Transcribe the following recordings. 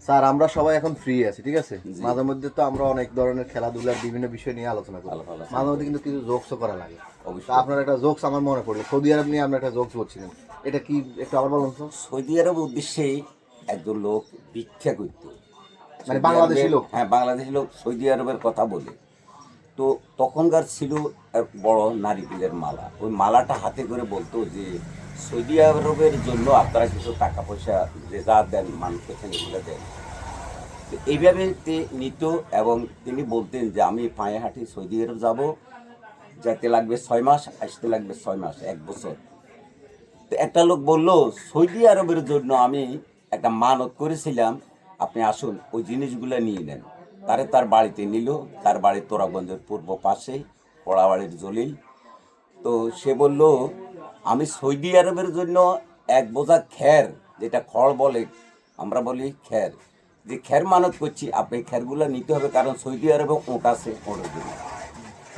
Sir আমরা সবাই এখন ফ্রি আছি, ঠিক আছে? মাঝে মধ্যে তো আমরা অনেক ধরনের খেলাধুলার বিভিন্ন বিষয় নিয়ে আলোচনা করি, মাঝে মধ্যে কিন্তু কিছু জোকসও করা লাগে। আপনার একটা জোকস আমার মনে পড়লো, সৌদি আরব নিয়ে আমরা একটা জোকস বলছিলেন, এটা কি একটু আবার বলুন তো। সৌদি আরব উদ্দেশ্যে একজন লোক ভিক্ষা করত, মানে বাংলাদেশি লোক? হ্যাঁ, বাংলাদেশি লোক সৌদি আরবের কথা বলে। তো তখনকার ছিল এক বড় নারিকেলের মালা, ওই মালাটা হাতে করে বলতো যে সৌদি আরবের জন্য আপনারা কিছু টাকা পয়সা যে যা দেন মানুষ এখানে এগুলো দেন। তো এইভাবে নিত এবং তিনি বলতেন যে আমি পায়ে হাঁটি সৌদি আরব যাব, যেতে লাগবে 6 মাস, আসতে লাগবে 6 মাস, 1 বছর। তো একটা লোক বলল সৌদি আরবের জন্য আমি একটা মানত করেছিলাম, আপনি আসুন ওই জিনিসগুলো নিয়ে নেন। তার বাড়িতে নিল, তার বাড়ি তোরাগঞ্জের পূর্ব পাশে, পোড়াবাড়ির জলিল। তো সে বলল আমি সৌদি আরবের জন্য 1 বোঝা খ্যার, যেটা খড় বলে, আমরা বলি খ্যার, যে খ্যার মানত করছি, আপনি খ্যারগুলো নিতে হবে, কারণ সৌদি আরবে ওঁট আছে, ওঁটের জন্য।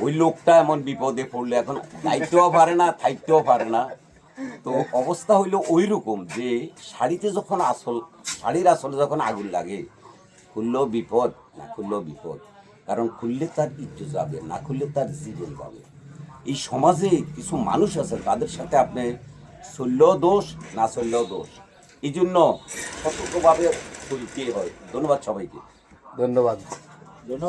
ওই লোকটা এমন বিপদে পড়লে এখন দায়িত্বও পারে না, থাকতেও পারে না। তো অবস্থা হইল ওই রকম যে শাড়িতে যখন শাড়ির আসলে যখন আগুন লাগে, খুললেও বিপদ, না খুললেও বিপদ। কারণ খুললে তার ইজ্জত যাবে, না খুললে তার জীবন যাবে। এই সমাজে কিছু মানুষ আছে, তাদের সাথে আপনি চললেও দোষ, না চললেও দোষ। এই জন্য সতর্কভাবে চলতে হয়। ধন্যবাদ সবাইকে। ধন্যবাদ।